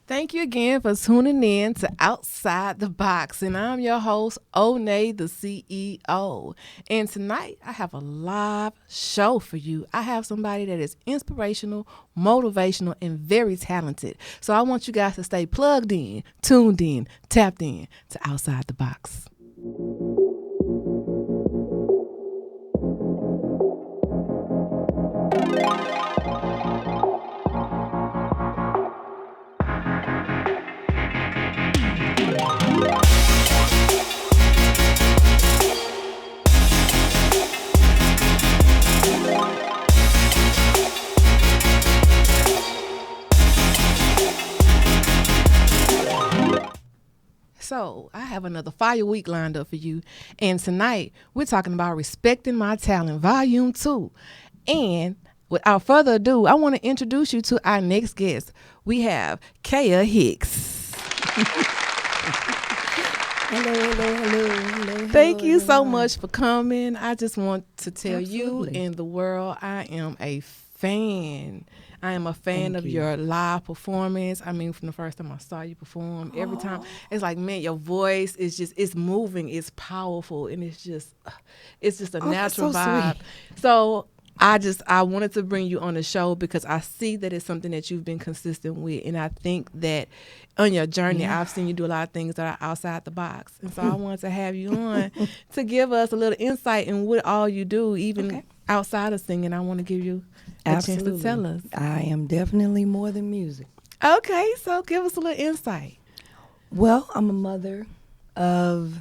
Thank you again for tuning in to Outside the Box. And I'm your host, One, the CEO. And tonight, I have a live show for you. I have somebody that is inspirational, motivational, and very talented. So I want you guys to stay plugged in, tuned in, tapped in to Outside the Box. So, I have another fire week lined up for you. And tonight, we're talking about Respecting My Talent, Volume 2. And without further ado, I want to introduce you to our next guest. We have Kaya Hicks. Hello. Thank you so much for coming. I just want to tell Absolutely. you and the world, I am a fan. I am a fan Thank of you. your live performance. I mean, from the first time I saw you perform, every time it's like, man, your voice is just, it's moving, it's powerful, and it's just a Oh, that's natural so vibe. sweet. So I wanted to bring you on the show because I see that it's something that you've been consistent with, and I think that on your journey, Yeah. I've seen you do a lot of things that are outside the box, and so I wanted to have you on to give us a little insight in what all you do, even Okay. outside of singing. I want to give you a Absolutely. chance to tell us. I am definitely more than music. Okay, so give us a little insight. Well, I'm a mother of,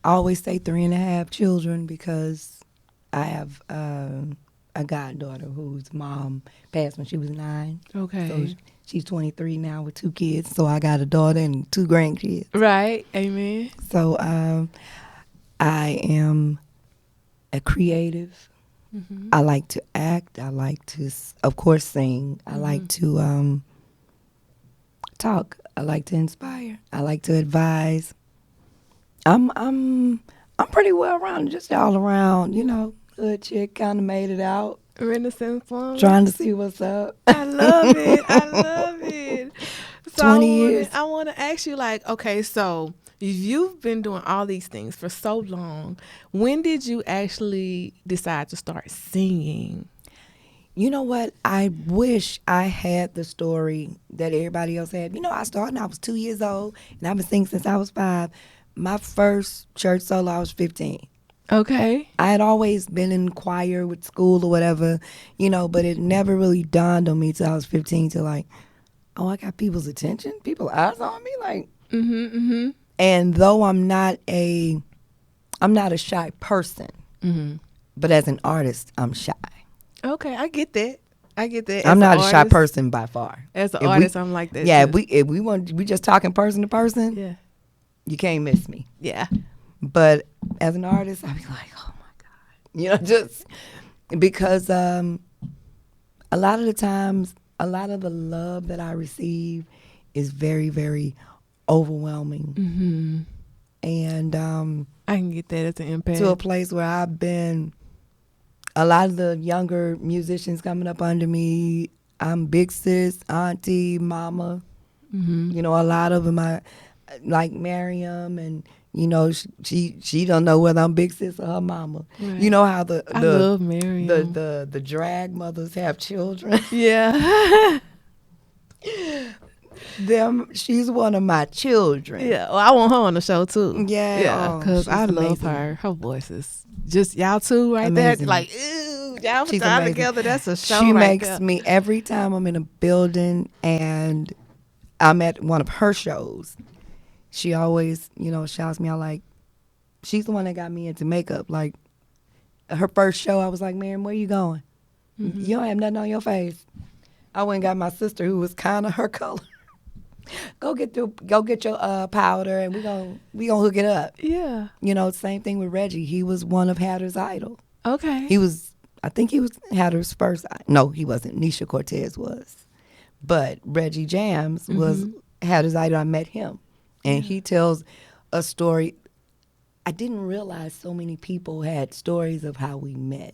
I always say 3.5 children because I have a goddaughter whose mom passed when she was 9. Okay. So she's 23 now with 2 kids. So I got a daughter and 2 grandkids. Right. Amen. So I am a creative. Mm-hmm. I like to act. I like to, of course, sing. I like to talk. I like to inspire. I like to advise. I'm pretty well rounded, just all around. Hood chick, kind of made it out. Renaissance woman. Trying to see what's up. I love it. I love it. So 20 years. I want to ask you, like, okay, so you've been doing all these things for so long. When did you actually decide to start singing? You know what? I wish I had the story that everybody else had. I started when I was 2 years old, and I've been singing since I was 5. My first church solo, I was 15. Okay. I had always been in choir with school or whatever, but it never really dawned on me till I was 15 to like, oh, I got people's attention, people eyes on me, like. Mm-hmm. And though I'm not a shy person, Mm-hmm. but as an artist, I'm shy. Okay, I get that. I'm As not an a shy artist- person by far. As an If we- artist, I'm like that. Yeah, too. if we just talking person to person, Yeah. you can't miss me. Yeah. But as an artist, I'd be like, oh my God. Just because a lot of the times, a lot of the love that I receive is very, very overwhelming. Mm-hmm. And I can get that as an impact. to a place where I've been, a lot of the younger musicians coming up under me, I'm big sis, auntie, mama. Mm-hmm. A lot of them, I like Miriam, and she don't know whether I'm big sis or her mama. Right. You know how the I love Miriam. the drag mothers have children. Yeah. She's one of my children. Yeah. Well, I want her on the show too. Yeah, Yeah. oh, Because she's I love amazing. her. Her voice is just y'all two right Amazing. there. Like, ooh, y'all put She's y'all amazing. together. That's a show. She right makes there. me, every time I'm in a building and I'm at one of her shows, she always, shouts me out like, she's the one that got me into makeup. Like, her first show, I was like, Miriam, where you going? Mm-hmm. You don't have nothing on your face. I went and got my sister, who was kind of her color. Go get your powder, and we gonna hook it up. Yeah. Same thing with Reggie. He was one of Hatter's idol. Okay. I think he was Hatter's first. No, he wasn't. Nisha Cortez was. But Reggie Jams was Hatter's idol. I met him. And he tells a story. I didn't realize so many people had stories of how we met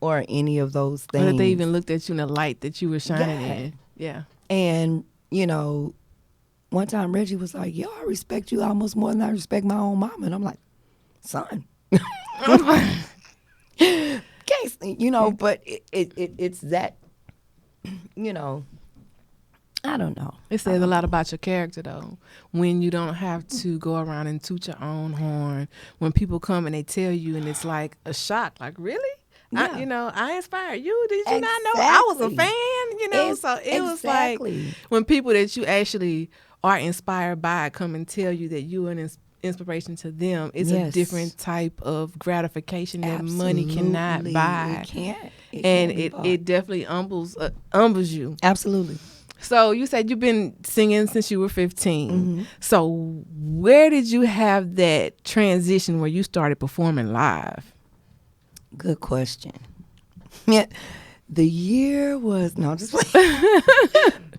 or any of those Or things. that they even looked at you in the light that you were shining Yeah. in. Yeah. And you know, one time Reggie was like, yo, I respect you almost more than I respect my own mama. And I'm like, son. Can't, you know, but it's that, you know, I don't know. It says a lot about your character, though, when you don't have to go around and toot your own horn. When people come and they tell you, and it's like a shock, like, really? Yeah. I inspired you. Did you not know I was a fan? You know, so it was like when people that you actually are inspired by come and tell you that you are an inspiration to them, it's a different type of gratification that money cannot buy. It can't. It definitely humbles you. Absolutely. So you said you've been singing since you were 15. So where did you have that transition where you started performing live? Good question. Yeah, the year was, no, just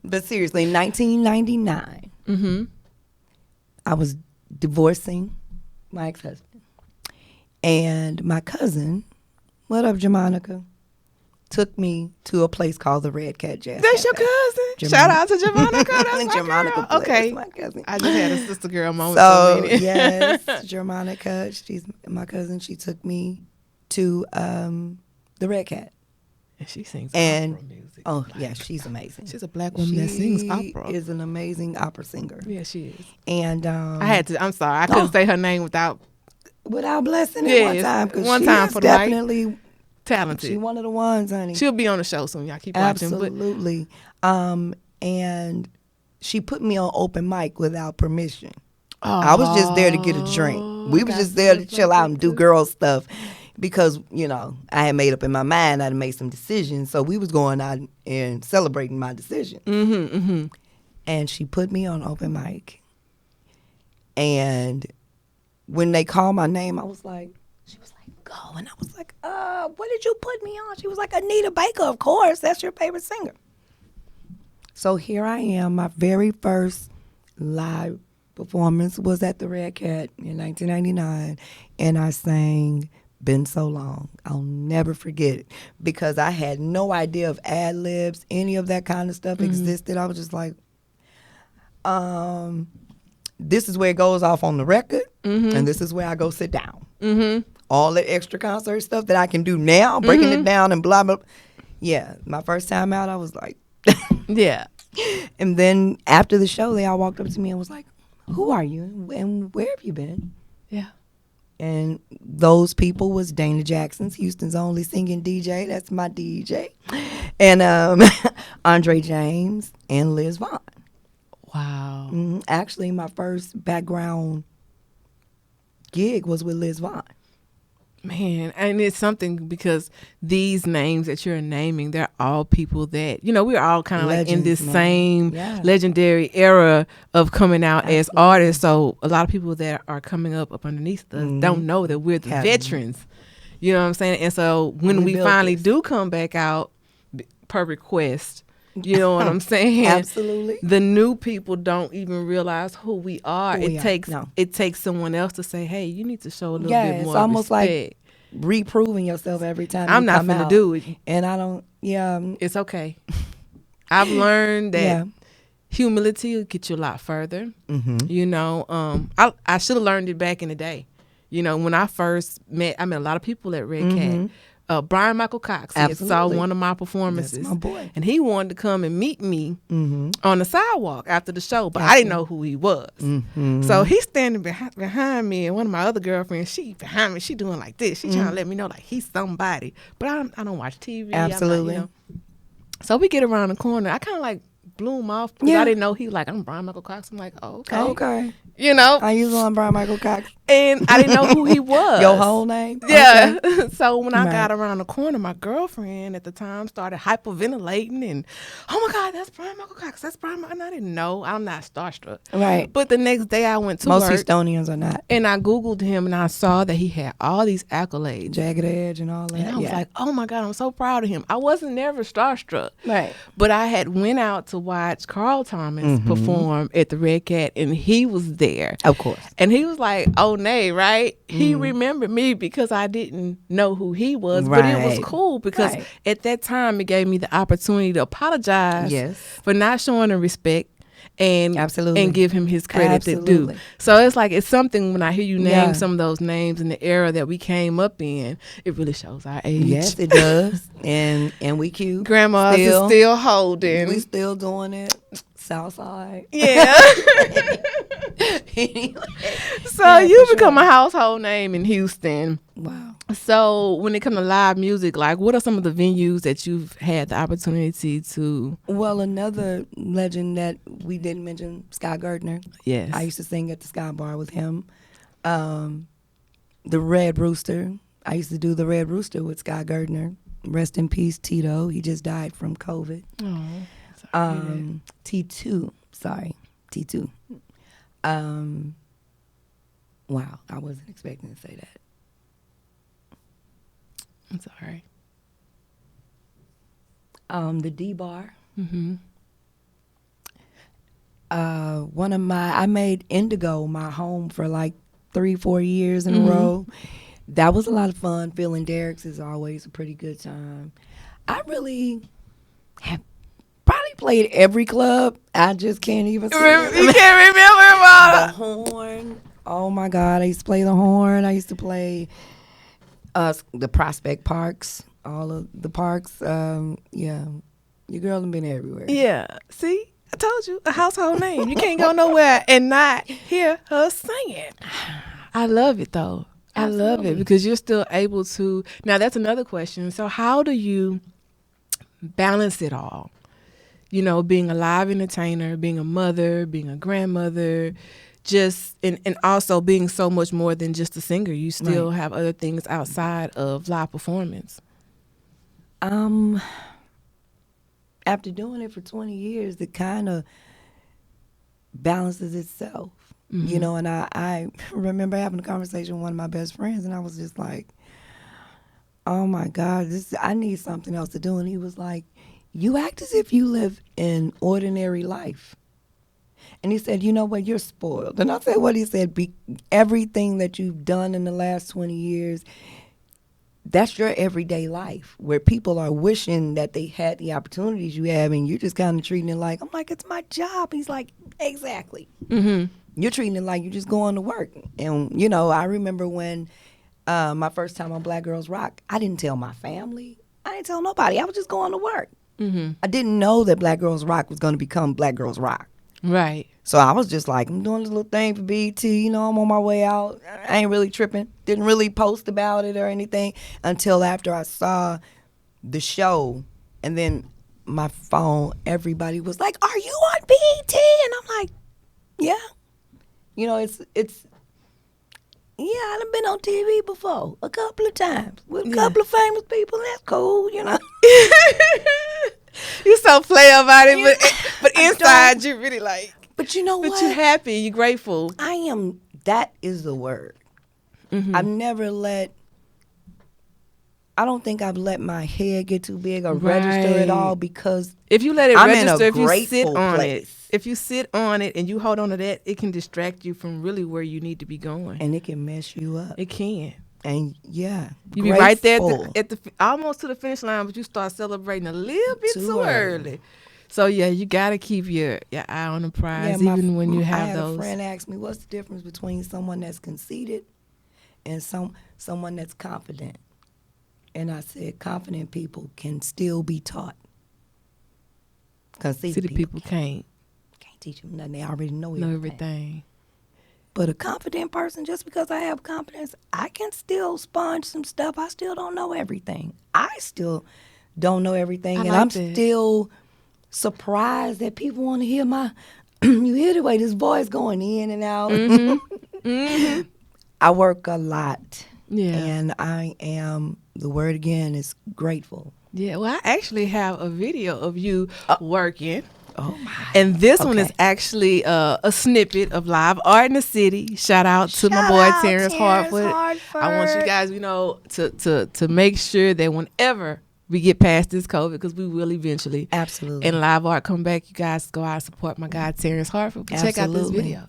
but seriously, 1999. I was divorcing my ex-husband. And my cousin, what up, Jamanica, took me to a place called the Red Cat Jazz That's your cousin? Shout out to Jamanica. That's my Jamanica girl. Okay. my cousin. I just had a sister girl moment. So, yes, Jamanica, she's my cousin. She took me to the Red Cat. And she sings and opera music. Oh, yeah, she's amazing. She's a black woman that sings opera. She is an amazing opera singer. Yeah, she is. And I'm sorry, I couldn't say her name without blessing it one time. One time for the definitely talented. She's one of the ones, honey. She'll be on the show soon. Y'all keep watching. Absolutely. And she put me on open mic without permission. I was just there to get a drink. We was just there to chill out and do girl stuff. Because, you know, I had made up in my mind, I had made some decisions. So we was going out and celebrating my decision. And she put me on open mic. And when they called my name, she was like, go. And I was like, what did you put me on? She was like, Anita Baker, of course. That's your favorite singer. So here I am. My very first live performance was at the Red Cat in 1999. And I sang Been So Long. I'll never forget it because I had no idea of ad-libs, any of that kind of stuff existed. I was just like, this is where it goes off on the record, and this is where I go sit down. All that extra concert stuff that I can do now, breaking it down and blah, blah. Yeah, my first time out, I was like, yeah. And then after the show, they all walked up to me and was like, who are you and where have you been? Yeah. And those people was Dana Jackson's, Houston's only singing DJ. That's my DJ. And Andre James and Liz Vaughn. Wow. Actually, my first background gig was with Liz Vaughn. Man, and it's something because these names that you're naming, they're all people that, you know, we're all kind of like in this same legendary era of coming out as artists. So a lot of people that are coming up underneath us don't know that we're the veterans. You know what I'm saying? And so when we finally do come back out per request, you know what I'm saying? Absolutely. The new people don't even realize who we are. It takes someone else to say, hey, you need to show a little bit more it's almost respect. Like reproving yourself every time I'm not finna do it. And I don't, it's okay. I've learned that humility will get you a lot further. You know, I should have learned it back in the day. You know, when I met a lot of people at Red Cat. Brian Michael Cox, he saw one of my performances. That's my boy. And he wanted to come and meet me on the sidewalk after the show, but I didn't know who he was. So he's standing behind me, and one of my other girlfriends, she behind me, she doing like this. She trying to let me know like he's somebody. But I don't watch TV. Absolutely. I'm not, you know. So we get around the corner. I kind of like blew him off because I didn't know he was like, I'm Brian Michael Cox. I'm like, oh, okay. Okay. You know, I used on Brian Michael Cox. And I didn't know who he was. Your whole name? Yeah. Okay. So when I got around the corner, my girlfriend at the time started hyperventilating and, oh my God, that's Brian Michael Cox. That's Brian Michael. And I didn't know. I'm not starstruck. Right. But the next day I went to Most work. Houstonians are not. And I Googled him and I saw that he had all these accolades. Jagged Edge and all that. And I was like, oh my God, I'm so proud of him. I wasn't never starstruck. Right. But I had went out to watch Carl Thomas perform at the Red Cat and he was there. Of course. And he was like, oh, nay, right? He remembered me because I didn't know who he was. Right. But it was cool because at that time it gave me the opportunity to apologize for not showing the respect and Absolutely. and give him his credit that due. Absolutely. So it's like it's something when I hear you name Yeah. some of those names in the era that we came up in, it really shows our age. Yes, it does. And we cute. Grandma's is still holding. We still doing it. Southside. Yeah. Anyway. So Yeah, you for become sure. a household name in Houston. Wow. So when it comes to live music, like what are some of the venues that you've had the opportunity to? Well, another legend that we didn't mention, Sky Gardner. Yes. I used to sing at the Sky Bar with him. The Red Rooster. I used to do the Red Rooster with Sky Gardner. Rest in peace, Tito. He just died from COVID. Oh, T2. Sorry, T2. Wow, I wasn't expecting to say that. I'm sorry. The D Bar. Mm-hmm. I made Indigo my home for like 3-4 years in a row. That was a lot of fun. Feeling Derek's is always a pretty good time. I really have probably played every club. I just can't even You can't remember them all. The horn. Oh my God, I used to play the horn. I used to play the Prospect Parks, all of the parks. Yeah, your girl done been everywhere. Yeah. See, I told you, a household name. You can't go nowhere and not hear her singing. I love it though. I love it Absolutely. because you're still able to. Now that's another question. So how do you balance it all? You know, being a live entertainer, being a mother, being a grandmother, just and also being so much more than just a singer. You still have other things outside of live performance. After doing it for 20 years, it kind of balances itself. You know, and I remember having a conversation with one of my best friends, and I was just like, oh my God, I need something else to do. And he was like, you act as if you live an ordinary life. And he said, you know what, you're spoiled. And I said what he said, everything that you've done in the last 20 years, that's your everyday life, where people are wishing that they had the opportunities you have, and you're just kind of treating it like, I'm like, it's my job. He's like, exactly. Mm-hmm. You're treating it like you're just going to work. And, you know, I remember when my first time on Black Girls Rock, I didn't tell my family. I didn't tell nobody. I was just going to work. Mm-hmm. I didn't know that Black Girls Rock was going to become Black Girls Rock. Right. So I was just like, I'm doing this little thing for BET. You know, I'm on my way out. I ain't really tripping. Didn't really post about it or anything until after I saw the show. And then my phone, everybody was like, are you on BET? And I'm like, yeah. You know, it's yeah, I've been on TV before a couple of times with a couple of famous people. That's cool, you know. You're so play about it, but inside you really like. But you know what? But you're happy, you're grateful. I am. That is the word. I've never let. I don't think I've let my head get too big or register at all, because if you let it I'm register, in a if you sit grateful on place. it, if you sit on it and you hold on to that, it can distract you from really where you need to be going. And it can mess you up. It can. And yeah, You be right there grateful. at the almost to the finish line, but you start celebrating a little bit Too too early. So yeah, you gotta keep your eye on the prize, even when you I have had those. a friend ask me, what's the difference between someone that's conceited and someone that's confident? And I said, confident people can still be taught. Conceited people can't teach them nothing. They already know everything. But a confident person, just because I have confidence, I can still sponge some stuff. I still don't know everything. I still don't know everything. I And like I'm that. still surprised that people want to hear you hear the way this voice going in and out. Mm-hmm. I work a lot. Yeah. And I am, the word again is grateful. Yeah, well, I actually have a video of you working. Oh, my. And this one is Okay. actually a snippet of live art in the city. Shout out to my boy Terrence Hartford. I want you guys, to make sure that whenever we get past this COVID, because we will eventually. Absolutely. And live art come back, you guys go out and support my guy Terrence Hartford. Check out this Absolutely. video.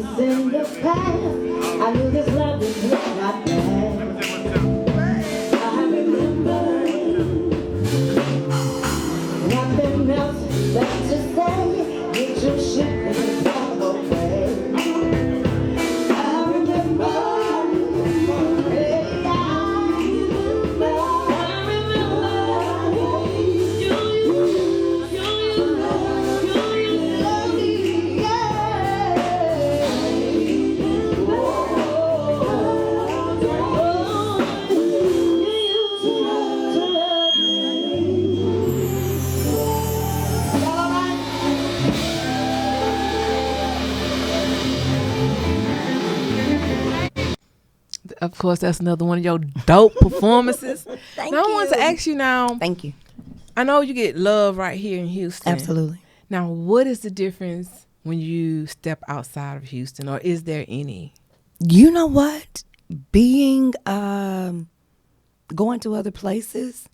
It's in the past. I knew this love was not bad. I remember nothing else left to say. Get your shit and walk away. I remember. Hey, I remember. Of course, that's another one of your dope performances. Thank now, you. I want to ask you now. Thank you. I know you get love right here in Houston. Absolutely. Now, what is the difference when you step outside of Houston, or is there any? You know what? Being going to other places,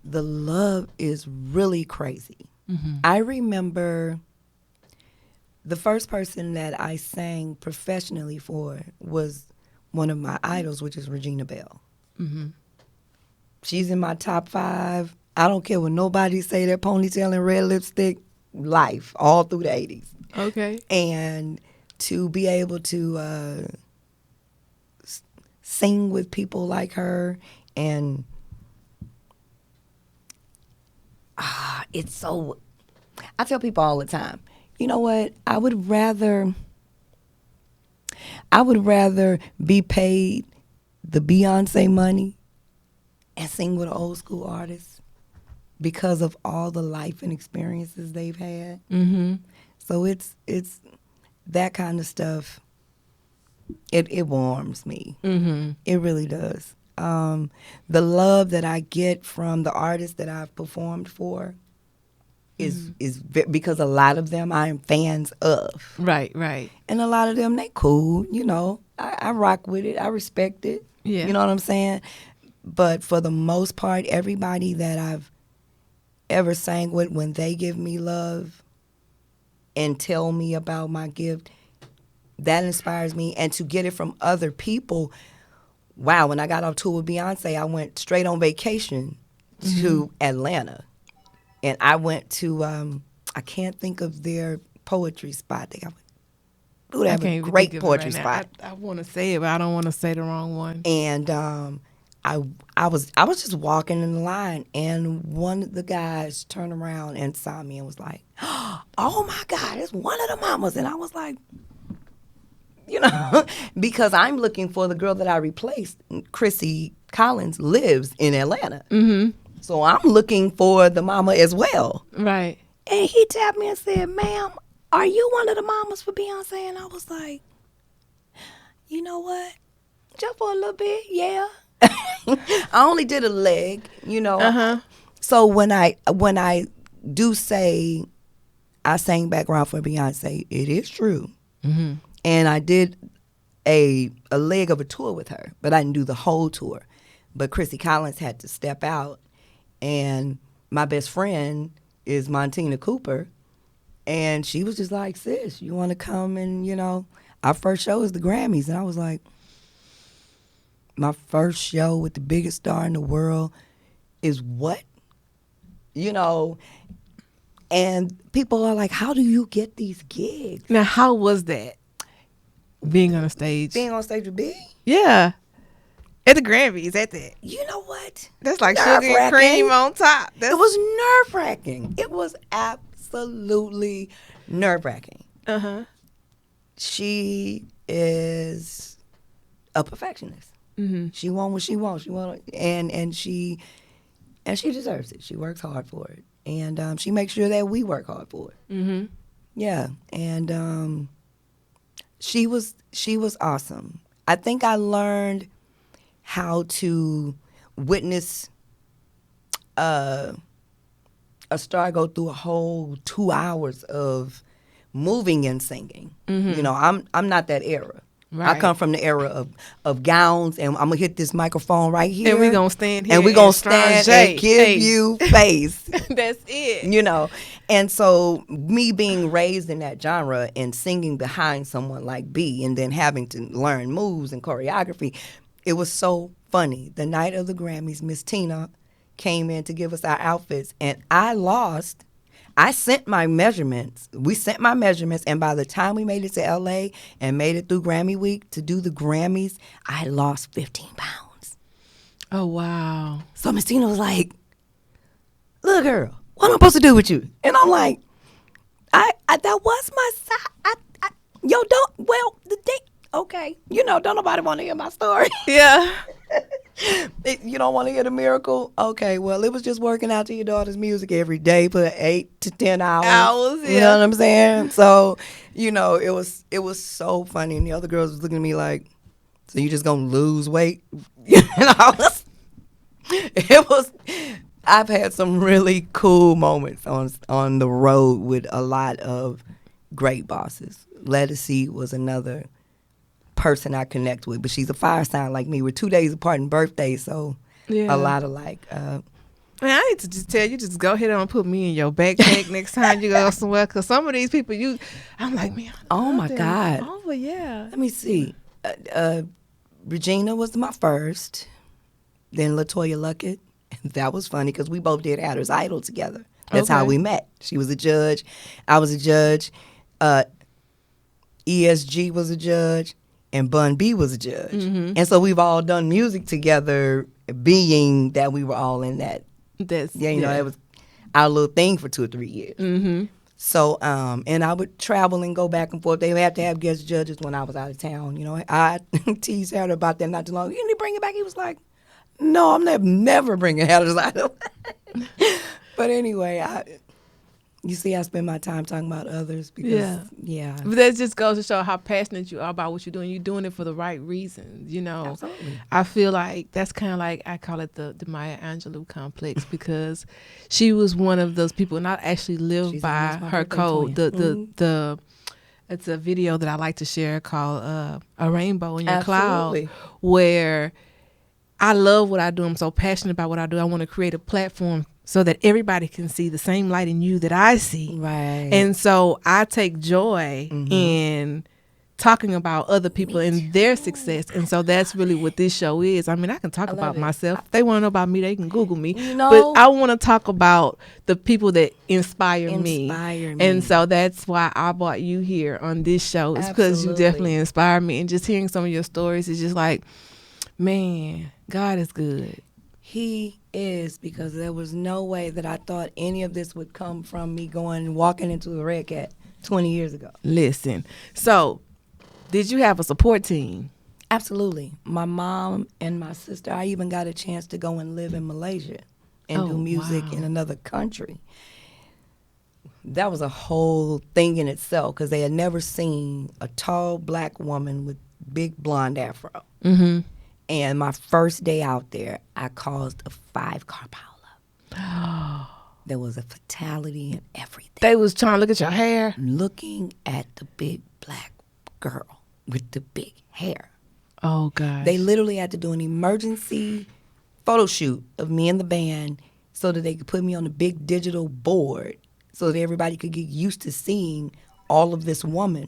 the love is really crazy. Mm-hmm. I remember the first person that I sang professionally for was one of my idols, which is Regina Bell. Mm-hmm. She's in my top 5. I don't care what nobody say, that ponytail and red lipstick, life, all through the 80s. Okay. And to be able to sing with people like her, and it's so, I tell people all the time, you know what, I would rather be paid the Beyonce money and sing with an old school artist because of all the life and experiences they've had. Mm-hmm. So it's that kind of stuff. It warms me. Mm-hmm. It really does. The love that I get from the artists that I've performed for is because a lot of them I am fans of. Right, right. And a lot of them, they cool, you know. I rock with it. I respect it. Yeah. You know what I'm saying? But for the most part, everybody that I've ever sang with, when they give me love and tell me about my gift, that inspires me. And to get it from other people, wow, when I got off tour with Beyonce, I went straight on vacation to Atlanta. And I went to, I can't think of their poetry spot. They have a great poetry spot. I want to say it, but I don't want to say the wrong one. And I was just walking in the line, and one of the guys turned around and saw me and was like, "Oh my God, it's one of the mamas." And I was like, you know, because I'm looking for the girl that I replaced. Chrissy Collins lives in Atlanta. Mm-hmm. So I'm looking for the mama as well. Right. And he tapped me and said, "Ma'am, are you one of the mamas for Beyonce?" And I was like, you know what? Just for a little bit, yeah. I only did a leg, you know. Uh-huh. So when I do say I sang background for Beyonce, it is true. Mm-hmm. And I did a leg of a tour with her, but I didn't do the whole tour. But Chrissy Collins had to step out, and my best friend is Montina Cooper, and she was just like, "Sis, you want to come?" And, you know, our first show is the Grammys. And I was like, my first show with the biggest star in the world is what? You know, and people are like, "How do you get these gigs?" Now, how was that? Being on a stage? Being on stage with Big? Yeah. At the Grammys, at that. You know what? That's like sugar and cream on top. It was nerve-wracking. It was absolutely nerve-wracking. Uh-huh. She is a perfectionist. Mm-hmm. She wants what she wants. And she deserves it. She works hard for it. And she makes sure that we work hard for it. Mm-hmm. Yeah. And she was awesome. I think I learned how to witness a star go through a whole 2 hours of moving and singing. Mm-hmm. You know, I'm not that era. I come from the era of gowns, and I'm gonna hit this microphone right here, And we gonna stand here and we gonna stand and give Hey. you face. That's it. You know, and so me being raised in that genre and singing behind someone like B, and then having to learn moves and choreography, it was so funny. The night of the Grammys, Miss Tina came in to give us our outfits, and I lost. I sent my measurements. We sent my measurements, and by the time we made it to LA and made it through Grammy week to do the Grammys, I had lost 15 pounds. Oh, wow. So Miss Tina was like, "Look, girl, what am I supposed to do with you?" And I'm like, I that was my side. The date. Okay, don't nobody want to hear my story. Yeah. You don't want to hear the miracle? Okay, well, it was just working out to your daughter's music every day for 8 to 10 hours. Yeah. You know what I'm saying? So, it was so funny. And the other girls was looking at me like, "So you just gonna lose weight?" I've had some really cool moments on the road with a lot of great bosses. Ledisi was another person I connect with, but she's a fire sign like me. We're 2 days apart in birthday, so Yeah. a lot of like. Man, I need to just tell you, just go ahead and put me in your backpack next time you go somewhere. Because some of these people, I'm like, man. Oh my God. Oh, yeah. Let me see. Regina was my first. Then Latoya Luckett. That was funny because we both did Hatter's Idol together. That's how Okay. we met. She was a judge. I was a judge. ESG was a judge. And Bun B was a judge. Mm-hmm. And so we've all done music together, being that we were all in that. That's, It was our little thing for 2 or 3 years. Mm-hmm. So, and I would travel and go back and forth. They would have to have guest judges when I was out of town. I teased Hatter about that not too long. You need to bring it back? He was like, "No, I'm never bringing Hatter's Idol." But anyway, you see, I spend my time talking about others because, yeah. But that just goes to show how passionate you are about what you're doing. You're doing it for the right reasons, Absolutely. I feel like that's kind of like, I call it the Maya Angelou complex, because she was one of those people, and I actually live She's by almost my her birthday code. twin. It's a video that I like to share called A Rainbow in Your Absolutely. Cloud, where I love what I do. I'm so passionate about what I do. I want to create a platform so that everybody can see the same light in you that I see. Right. And so I take joy in talking about other people and their success. And so that's really what this show is. I mean, I can talk love about it. myself. If they want to know about me, they can Google me. No. But I want to talk about the people that inspire me. And so that's why I brought you here on this show. It's because you Absolutely. definitely inspire me. And just hearing some of your stories is just like, man, God is good. He is, because there was no way that I thought any of this would come from me walking into the Red Cat 20 years ago. Listen. So, did you have a support team? Absolutely. My mom and my sister, I even got a chance to go and live in Malaysia and do music in another country. That was a whole thing in itself, because they had never seen a tall black woman with big blonde afro. Mm-hmm. And my first day out there, I caused a 5-car pileup. There was a fatality and everything. They was trying to look at your hair. Looking at the big black girl with the big hair. Oh, God. They literally had to do an emergency photo shoot of me and the band so that they could put me on a big digital board so that everybody could get used to seeing all of this woman.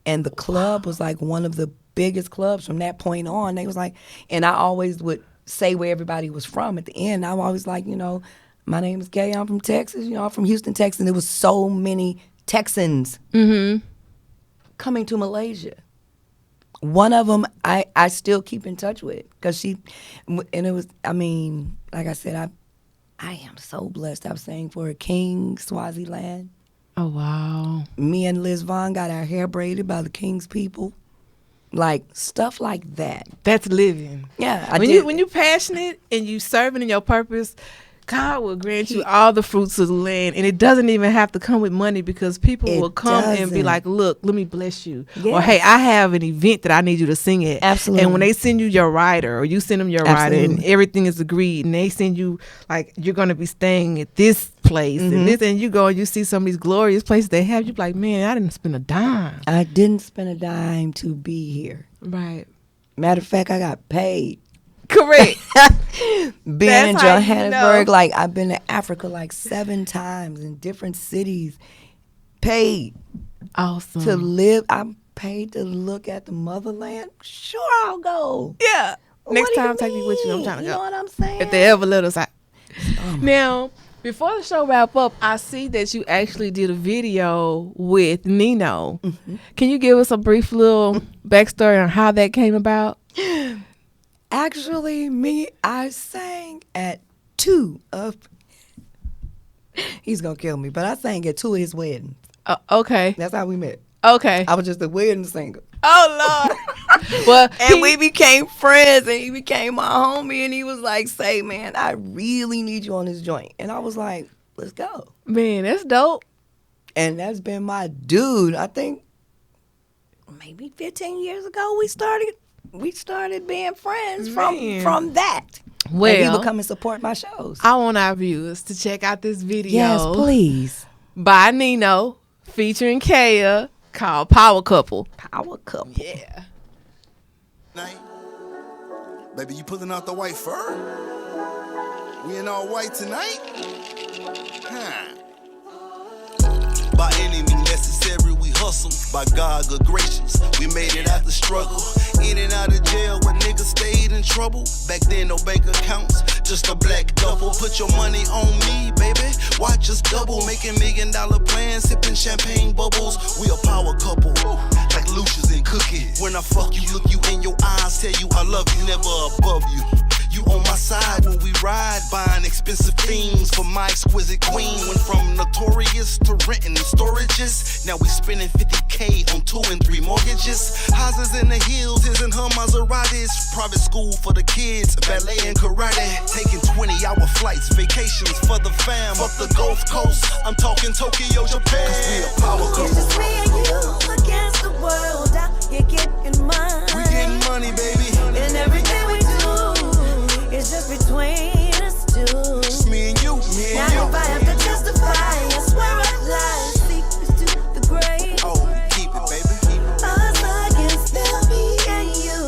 And the club was like one of the biggest clubs from that point on. They was like, and I always would say where everybody was from at the end. I was always like, my name is Kay, I'm from Texas, I'm from Houston, Texas. And there was so many Texans coming to Malaysia. One of them I still keep in touch with, because it was, like I said, I am so blessed. I was saying for a King Swaziland. Oh, wow. Me and Liz Vaughn got our hair braided by the King's people. Like, stuff like that. That's living. Yeah, When you're passionate and you serving in your purpose, God will grant you all the fruits of the land, and it doesn't even have to come with money because people will come and be like, look, let me bless you. Yes. Or, hey, I have an event that I need you to sing at. Absolutely. And when they send you your rider or you send them your rider and everything is agreed and they send you, like, you're going to be staying at this place and this, and you go and you see some of these glorious places they have, you be like, man, I didn't spend a dime. I didn't spend a dime to be here. Right. Matter of fact, I got paid. Correct. Being in Johannesburg, like I've been to Africa like 7 times in different cities. Paid. Awesome. To live. I'm paid to look at the motherland. Sure, I'll go. Yeah. Next time, take me with you. I'm trying to go. You know what I'm saying? If they ever let us out. Now, before the show wrap up, I see that you actually did a video with Nino. Can you give us a brief little backstory on how that came about? Actually, I sang at 2 of, he's going to kill me, but I sang at 2 of his weddings. Okay. That's how we met. Okay. I was just a wedding singer. Oh, Lord. Well, and we became friends, and he became my homie, and he was like, say, man, I really need you on this joint. And I was like, let's go. Man, that's dope. And that's been my dude. I think maybe 15 years ago we started being friends from that. Well, and he would come and support my shows. I want our viewers to check out this video. Yes, please. By Nino, featuring Kaya, called Power Couple. Power Couple. Yeah. Night. Baby, you pulling out the white fur? We in all white tonight? Huh. By any means necessary, we hustle. By God, good gracious, we made it out the struggle. In and out of jail where niggas stayed in trouble. Back then, no bank accounts, just a black duffel. Put your money on me, baby. Watch us double. Making $1 million plans, sipping champagne bubbles. We a power couple, like Lucius and Cookie. When I fuck you, look you in your eyes, tell you I love you, never above you. You on my side when we ride, buying expensive things for my exquisite queen. Went from notorious to renting storages. Now we spending 50K on 2 and 3 mortgages. Houses in the hills, his and her Maseratis. Private school for the kids, ballet and karate. Taking 20-hour flights, vacations for the fam. Up the Gulf Coast, I'm talking Tokyo, Japan. Cause we a power couple. It's just me and you against the world. Out here getting money. We getting money, baby. And everything we do is just between us two. Just me and you, me and now you. if I have to testify, I swear I lie. Secrets to the grave. Oh, keep it, baby. Keep it. Us against them, me and you.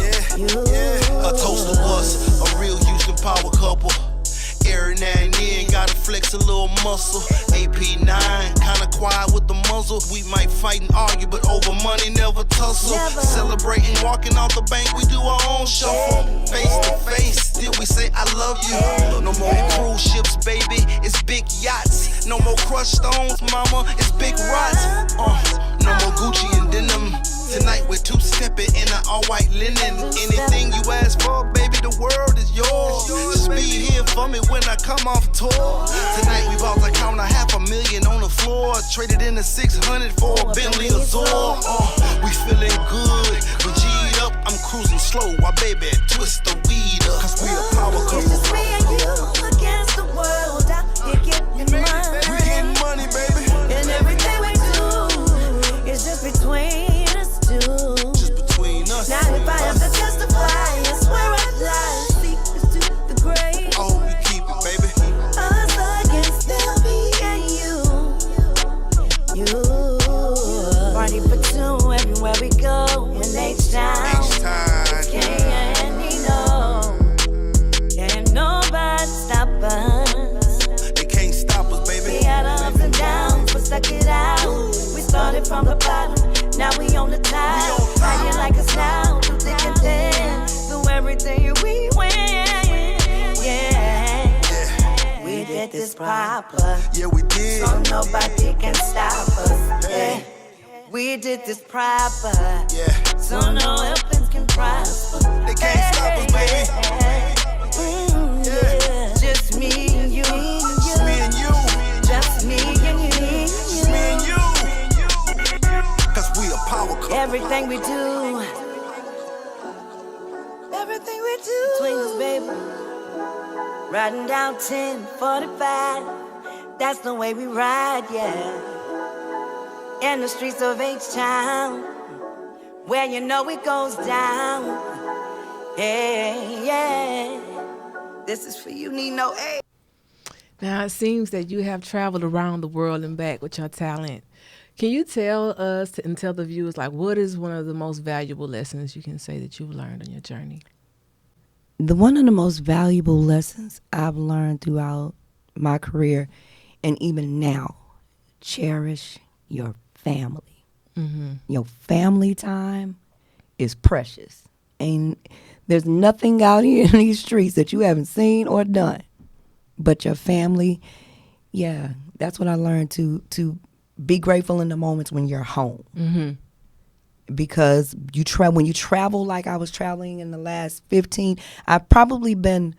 Yeah. A toast to us, a real Houston power couple. Every now and then, gotta flex a little muscle. AP9, kinda quiet with the muzzle. We might fight and argue, but over money never tussle. Never. Celebrating, walking off the bank, we do our own shuffle. Face to face, still we say I love you. No more cruise ships, baby, it's big yachts. No more crushed stones, mama, it's big rods. No more Gucci and denim. Tonight we're two-stepping in an all-white linen. Anything you ask for, baby, the world is yours. Just be here for me when I come off tour. Tonight we about to count $500,000 on the floor. Traded in the 600 for a Bentley Azure. We feeling good. We G'd up, I'm cruising slow. Why, baby, twist the weed up. Cause we a power couple. It's just me and you against the world. Out here getting money. We getting money, baby. And everything we do is just between us two. Just between us. Now if I have to testify, I swear I lie. Secrets to the grave. I hope you keep it, baby. Us against them, me and you. Party for 2 everywhere we go. In H-Town. Can't nobody stop us. They can't stop us, baby. We had our ups and downs, but stuck it out. We started from the bottom, now we on the top. How you like us now? Through thick and thin, through everything we win. Yeah. We did this proper. Yeah, we did. So nobody can stop us. Yeah. We did this proper. Yeah. So no weapons can prosper. They can't stop us, baby. Yeah. Just me and you. Just me and you. Just me and you. Just me and you. Cause we a power couple. Everything we do. Everything we do. Between us, baby. Right riding down 1045. That's the way we ride, yeah. In the streets of H-Town, where you know it goes down. Yeah, yeah. This is for you, Nino. Hey. Now, it seems that you have traveled around the world and back with your talent. Can you tell us and tell the viewers, like, what is one of the most valuable lessons you can say that you've learned on your journey? One of the most valuable lessons I've learned throughout my career, and even now, cherish your family. Mm-hmm. Your family time is precious. And there's nothing out here in these streets that you haven't seen or done. But your family, yeah, that's what I learned, to be grateful in the moments when you're home. Mm-hmm. Because when you travel like I was traveling in the last 15, I've probably been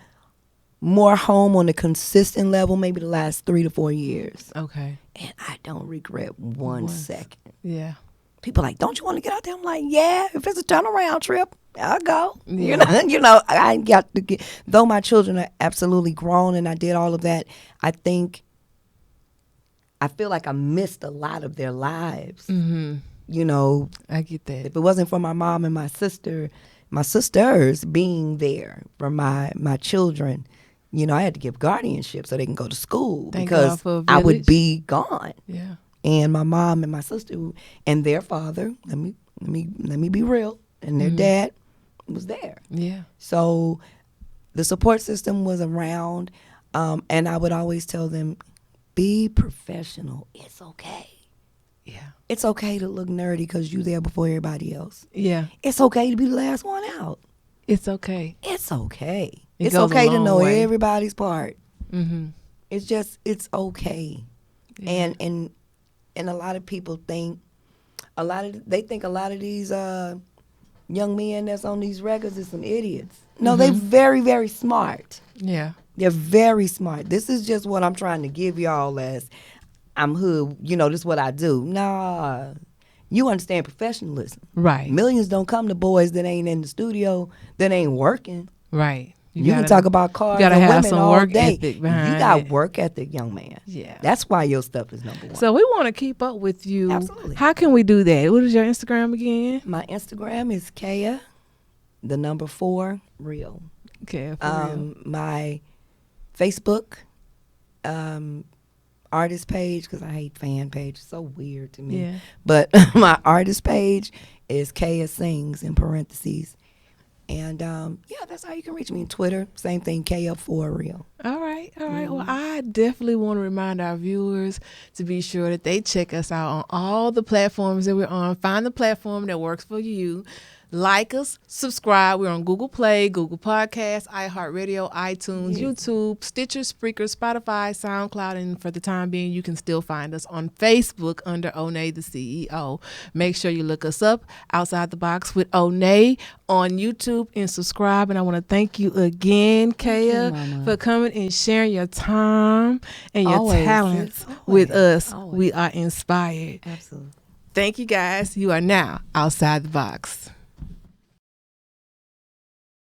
more home on a consistent level maybe the last 3 to 4 years. Okay. And I don't regret one second. Yeah. People are like, don't you want to get out there? I'm like, yeah, if it's a turnaround trip, I'll go. Yeah. I got to get, though my children are absolutely grown and I did all of that, I feel like I missed a lot of their lives. Mm-hmm. I get that. If it wasn't for my mom and my sisters being there for my children, I had to give guardianship so they can go to school. Thank because God for a I would village. be gone. Yeah. And my mom and my sister and their father, let me be real, and their dad was there. Yeah. So the support system was around, and I would always tell them, be professional. It's okay. Yeah. It's okay to look nerdy because you're there before everybody else. Yeah. It's okay to be the last one out. It's okay. It's okay. It It's goes a okay to long know way. everybody's part. Mm-hmm. It's okay. Yeah. And a lot of people think a lot of these young men that's on these records is some idiots. No, they're very, very smart. Yeah. They're very smart. This is just what I'm trying to give y'all as I'm hood. This is what I do. Nah, you understand professionalism. Right. Millions don't come to boys that ain't in the studio, that ain't working. Right. You can talk about cars gotta and have women some all work day. ethic You behind got it. work ethic, young man. Yeah. That's why your stuff is number one. So we want to keep up with you. Absolutely. How can we do that? What is your Instagram again? My Instagram is Kaya, 4 real. Okay. For real. My Facebook artist page, because I hate fan page. It's so weird to me. Yeah. But my artist page is Kaya Sings in parentheses. And that's how you can reach me. Twitter, same thing, Kaya 4 real. All right. Well, I definitely want to remind our viewers to be sure that they check us out on all the platforms that we're on. Find the platform that works for you. Like us, subscribe. We're on Google Play, Google Podcasts, iHeartRadio, iTunes, YouTube, Stitcher, Spreaker, Spotify, SoundCloud, and for the time being, you can still find us on Facebook under Onay the CEO. Make sure you look us up, Outside the Box with Onay, on YouTube, and subscribe. And I want to thank you again, Kaya, for coming and sharing your time and your talents with us. We are inspired. Absolutely. Thank you, guys. You are now Outside the Box.